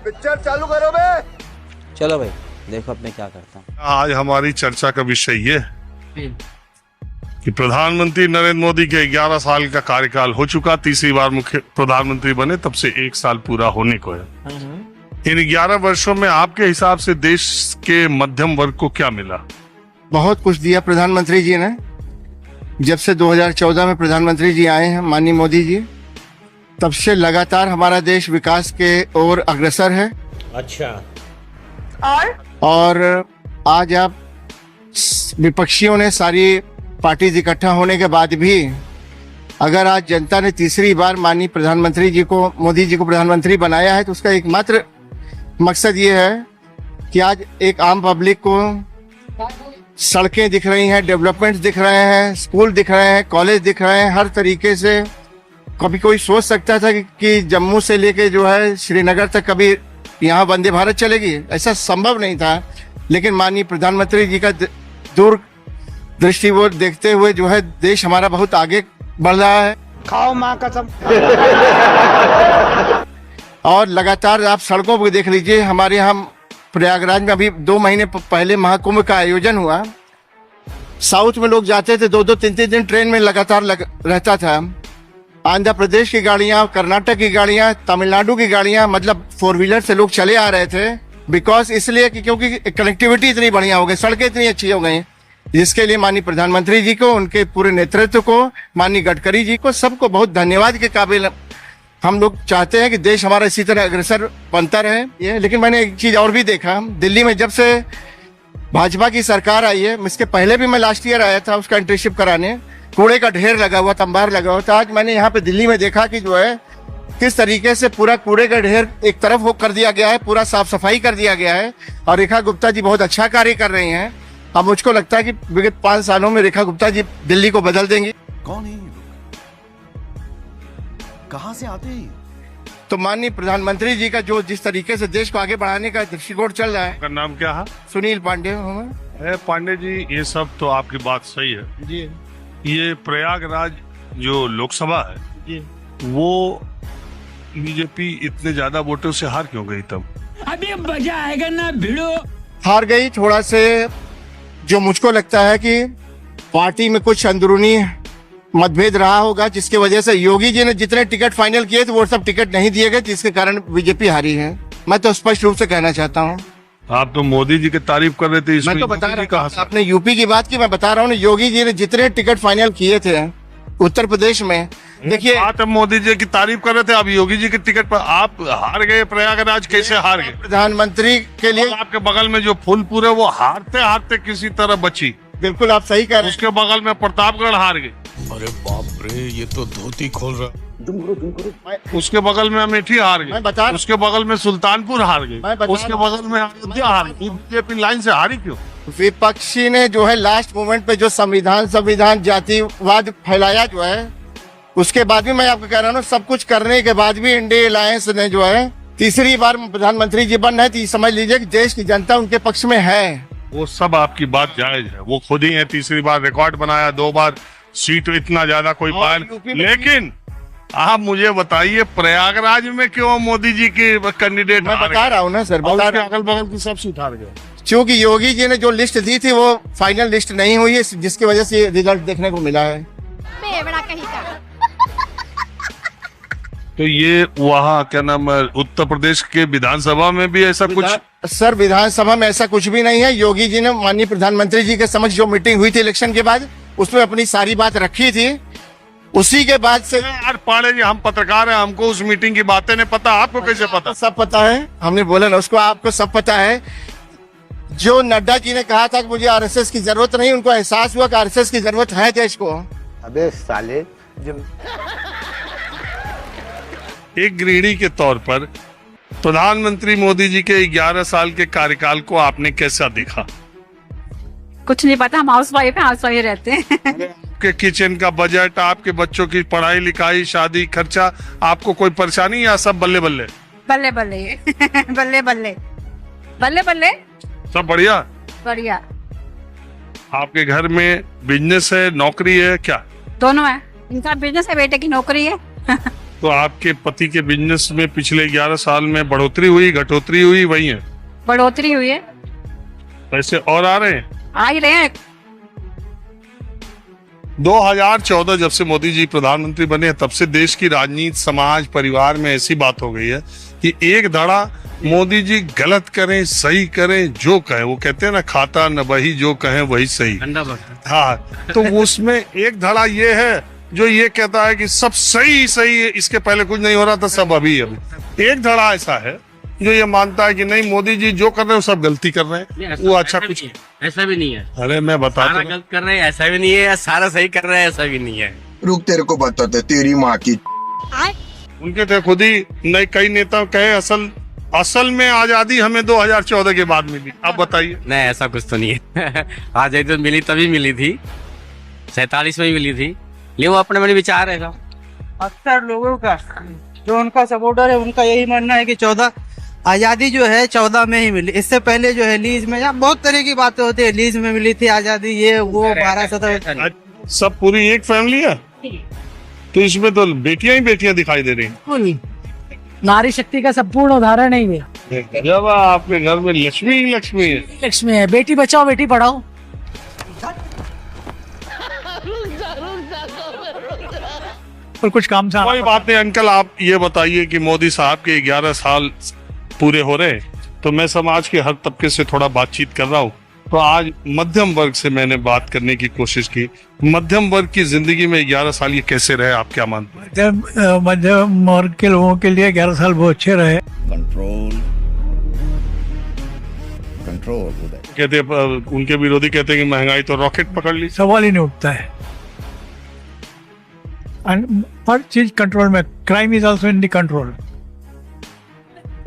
Picture चालू करो बे। चलो भाई देखो अब मैं क्या करता हूँ। आज हमारी चर्चा का विषय ये कि प्रधानमंत्री नरेंद्र मोदी के 11 साल का कार्यकाल हो चुका, तीसरी बार मुख्य प्रधानमंत्री बने तब से 1 साल पूरा होने को है। इन 11 वर्षों में आपके हिसाब से देश के मध्यम वर्ग को क्या मिला? बहुत कुछ दिया प्रधानमंत्री जी ने। जब से 2014 में प्रधानमंत्री जी आए हैं माननीय मोदी जी, तब से लगातार हमारा देश विकास के ओर अग्रसर है। अच्छा। और आज आप विपक्षियों ने सारी पार्टी इकट्ठा होने के बाद भी अगर आज जनता ने तीसरी बार माननीय प्रधानमंत्री जी को, मोदी जी को प्रधानमंत्री बनाया है, तो उसका एकमात्र मकसद ये है कि आज एक आम पब्लिक को सड़कें दिख रही हैं, डेवलपमेंट्स दिख रहे हैं, स्कूल दिख रहे हैं, कॉलेज दिख रहे हैं, हर तरीके से। कभी कोई सोच सकता था कि जम्मू से लेके जो है श्रीनगर तक कभी यहाँ वंदे भारत चलेगी? ऐसा संभव नहीं था। लेकिन माननीय प्रधानमंत्री जी का दूर दृष्टि वो देखते हुए जो है देश हमारा बहुत आगे बढ़ रहा है। खाओ माँ कसम। और लगातार आप सड़कों पर देख लीजिए, हमारे यहाँ प्रयागराज में अभी 2 महीने पहले महाकुंभ का आयोजन हुआ। साउथ में लोग जाते थे, 2-2, 3-3 दिन ट्रेन में लगातार रहता था। आंध्र प्रदेश की गाड़ियां, कर्नाटक की गाड़ियां, तमिलनाडु की गाड़ियां, मतलब 4 व्हीलर से लोग चले आ रहे थे। बिकॉज इसलिए कि क्योंकि कनेक्टिविटी इतनी बढ़िया हो गई, सड़कें इतनी अच्छी हो गई, जिसके लिए माननीय प्रधानमंत्री जी को, उनके पूरे नेतृत्व को, माननीय गडकरी जी को, सबको बहुत धन्यवाद के काबिल हम लोग चाहते हैं कि देश हमारा इसी तरह अग्रसर बनता रहे। ये लेकिन मैंने एक चीज और भी देखा, दिल्ली में जब से भाजपा की सरकार आई है, इसके पहले भी मैं लास्ट ईयर आया था उसका इंटर्नशिप कराने, कूड़े का ढेर लगा हुआ, तंबार लगा हुआ था। आज मैंने यहाँ पे दिल्ली में देखा कि जो है किस तरीके से पूरा कूड़े का ढेर एक तरफ वो कर दिया गया है, पूरा साफ सफाई कर दिया गया है। और रेखा गुप्ता जी बहुत अच्छा कार्य कर रही हैं। अब मुझको लगता है कि विगत 5 सालों में रेखा गुप्ता जी दिल्ली को बदल देंगी। कौन है ये लोग? कहाँ से आते हैं? तो माननीय प्रधानमंत्री जी का जो जिस तरीके से देश को आगे बढ़ाने का दृष्टिकोण चल रहा है। आपका नाम क्या है? सुनील पांडे हूँ मैं। पांडे जी, ये सब तो आपकी बात सही है जी। ये प्रयागराज जो लोकसभा है जी। वो बीजेपी इतने ज्यादा वोटों से हार क्यों गई तब? अभी मजा आएगा ना भिड़ो। हार गई थोड़ा से, जो मुझको लगता है कि पार्टी में कुछ अंदरूनी मतभेद रहा होगा, जिसकी वजह से योगी जी ने जितने टिकट फाइनल किए थे वो सब टिकट नहीं दिए गए, जिसके कारण बीजेपी हारी है। मैं तो स्पष्ट रूप से कहना चाहता हूँ। आप तो मोदी जी की तारीफ कर रहे थे, मैं तो बता रहा हूँ, आपने यूपी की बात की, मैं बता रहा हूँ योगी जी ने जितने टिकट फाइनल किए थे उत्तर प्रदेश में, देखिए आप मोदी जी की तारीफ कर रहे थे, अब योगी जी के टिकट पर आप हार गए। प्रयागराज कैसे हार गए? प्रधानमंत्री के लिए आपके बगल में जो फूलपुर है वो हारते हारते किसी तरह बची। बिल्कुल आप सही कह रहे हैं। उसके बगल में प्रतापगढ़ हार गए। अरे बाप रे, ये तो धोती खोल रहा। उसके बगल में अमेठी हार मैं गई, बता, उसके बगल में सुल्तानपुर हार गई, मैं बता, उसके बगल में अयोध्या हार गई। बीजेपी लाइन से हारी क्यों? विपक्षी ने जो है लास्ट मोमेंट पे जो संविधान जातिवाद फैलाया जो है, उसके बाद भी मैं आपको कह रहा हूँ, सब कुछ करने के बाद भी इंडिया अलायंस ने जो है तीसरी बार प्रधानमंत्री जी बन रहे, तो समझ लीजिए कि देश की जनता उनके पक्ष में है। वो सब आपकी बात जायज है, वो खुद ही है तीसरी बार रिकॉर्ड बनाया, 2 बार सीट इतना ज्यादा कोई पाया। लेकिन आप मुझे बताइए प्रयागराज में क्यों मोदी जी के कैंडिडेट? मैं बता रहा हूँ ना सर, बता रहा हूँ। अगल बगल की सब सीट हार गए क्योंकि योगी जी ने जो लिस्ट दी थी वो फाइनल लिस्ट नहीं हुई है, जिसकी वजह से रिजल्ट देखने को मिला है। तो ये वहाँ क्या नाम है, उत्तर प्रदेश के विधानसभा में भी ऐसा कुछ? सर विधानसभा में ऐसा कुछ भी नहीं है। योगी जी ने माननीय प्रधानमंत्री जी के समक्ष जो मीटिंग हुई थी इलेक्शन के बाद, उसमें अपनी सारी बात रखी थी। उसी के बाद से यार पांडे जी, हम पत्रकार हैं, हमको उस मीटिंग की बातें नहीं पता, आपको कैसे पता? सब पता है, हमने बोला ना उसको, आपको सब पता है। जो नड्डा जी ने कहा था कि मुझे आरएसएस की जरूरत नहीं, उनको एहसास हुआ कि आरएसएस की जरूरत है देश को। अबे साले, एक गृहिणी के तौर पर प्रधानमंत्री मोदी जी के 11 साल के कार्यकाल को आपने कैसा देखा? कुछ नहीं पता, हम हाउस वाइफ रहते हैं। आपके किचन का बजट, आपके बच्चों की पढ़ाई लिखाई, शादी खर्चा, आपको कोई परेशानी या सब बल्ले बल्ले? बल्ले बल्ले बल्ले बल्ले बल्ले बल्ले सब बढ़िया बढ़िया। आपके घर में बिजनेस है, नौकरी है क्या? दोनों है, इनका बिजनेस है, बेटे की नौकरी है। तो आपके पति के बिजनेस में पिछले 11 साल में बढ़ोतरी हुई, घटोतरी हुई, वही है? बढ़ोतरी हुई है, पैसे और आ रहे हैं? आ ही रहे हैं। 2014 जब से मोदी जी प्रधानमंत्री बने तब से देश की राजनीति, समाज, परिवार में ऐसी बात हो गई है कि एक धड़ा मोदी जी गलत करें, सही करें, जो कहें, वो कहते हैं ना, खाता न वही जो कहें वही सही। हाँ, तो उसमें एक धड़ा ये है जो ये कहता है कि सब सही सही है, इसके पहले कुछ नहीं हो रहा था, सब अभी। एक धड़ा ऐसा है जो ये मानता है कि नहीं, मोदी जी जो कर रहे हैं वो सब गलती कर रहे हैं, वो अच्छा कुछ। ऐसा भी नहीं है। अरे मैं बताता सारा हूं। गलत कर रहे हैं ऐसा भी नहीं है, सारा सही कर रहे हैं ऐसा भी नहीं है। रुक, तेरे को बताते तेरी माँ की। उनके थे खुद ही नए कई नेता कहे असल में आजादी हमें 2014 के बाद मिली। आप बताइए। नहीं, ऐसा कुछ तो नहीं है। आजादी तो मिली तभी मिली थी, 47 में ही मिली थी, लेकिन वो अपने मन विचार है। अक्सर लोगों का जो उनका सपोर्टर है उनका यही मानना है कि 14 आज़ादी जो है 14 में ही मिली। इससे पहले जो है लीज में, या बहुत तरह की बातें होती है, लीज में मिली थी आज़ादी, ये वो 12 सब पूरी एक फैमिली है, तो इसमें तो बेटियां ही बेटियां दिखाई दे रही हैं। नारी शक्ति का संपूर्ण उदाहरण है ये। जब आपके घर में लक्ष्मी ही लक्ष्मी है। लक्ष्मी है, बेटी बचाओ बेटी पढ़ाओ। और कुछ काम से कोई बात नहीं अंकल, आप ये बताइए कि मोदी साहब के 11 साल पूरे हो रहे, तो मैं समाज के हर तबके से थोड़ा बातचीत कर रहा हूँ। तो आज मध्यम वर्ग से मैंने बात करने की कोशिश की। मध्यम वर्ग की जिंदगी में 11 साल ये कैसे रहे, आप क्या मानते हैं? मध्यम वर्ग के लोगों के लिए 11 साल बहुत अच्छे रहे। कंट्रोल कहते उनके विरोधी कहते हैं कि महंगाई तो रॉकेट पकड़ ली। सवाल ही नहीं उठता है। हर चीज कंट्रोल में, crime is also in the control.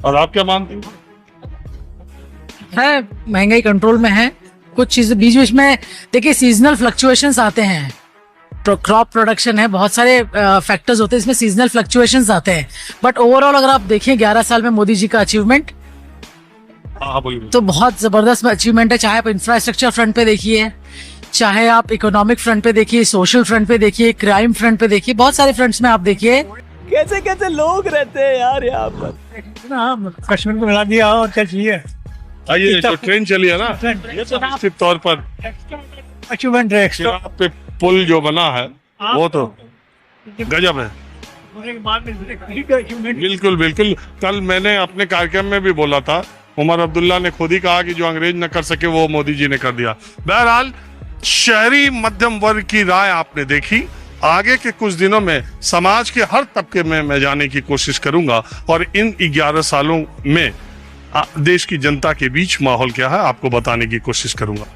और आप क्या मानते हैं? है, महंगाई कंट्रोल में है। कुछ चीजें बीच बीच में देखिए, सीजनल फ्लक्चुएशंस आते हैं, क्रॉप प्रोडक्शन है, बहुत सारे फैक्टर्स होते हैं, इसमें सीजनल फ्लक्चुएशंस आते हैं। बट ओवरऑल अगर आप देखें 11 साल में मोदी जी का अचीवमेंट तो बहुत जबरदस्त अचीवमेंट है। चाहे आप इंफ्रास्ट्रक्चर फ्रंट पे देखिए, चाहे आप इकोनॉमिक फ्रंट पे देखिए, सोशल फ्रंट पे देखिए, क्राइम फ्रंट पे देखिए, बहुत सारे फ्रंट्स में आप देखिए। कैसे कैसे लोग रहते हैं यार यहाँ पर। कश्मीर को मिला दिया और क्या चाहिए। ये जो ट्रेन चली है ना, ये तो निश्चित तौर पर अचीवमेंट है एक्स्ट्रा। पे पुल जो बना है वो तो गजब है। बिल्कुल बिल्कुल। कल मैंने अपने कार्यक्रम में भी बोला था, उमर अब्दुल्ला ने खुद ही कहा कि जो अंग्रेज न कर सके वो मोदी जी ने कर दिया। बहरहाल शहरी मध्यम वर्ग की राय आपने देखी। आगे के कुछ दिनों में समाज के हर तबके में मैं जाने की कोशिश करूंगा और इन 11 सालों में देश की जनता के बीच माहौल क्या है आपको बताने की कोशिश करूंगा।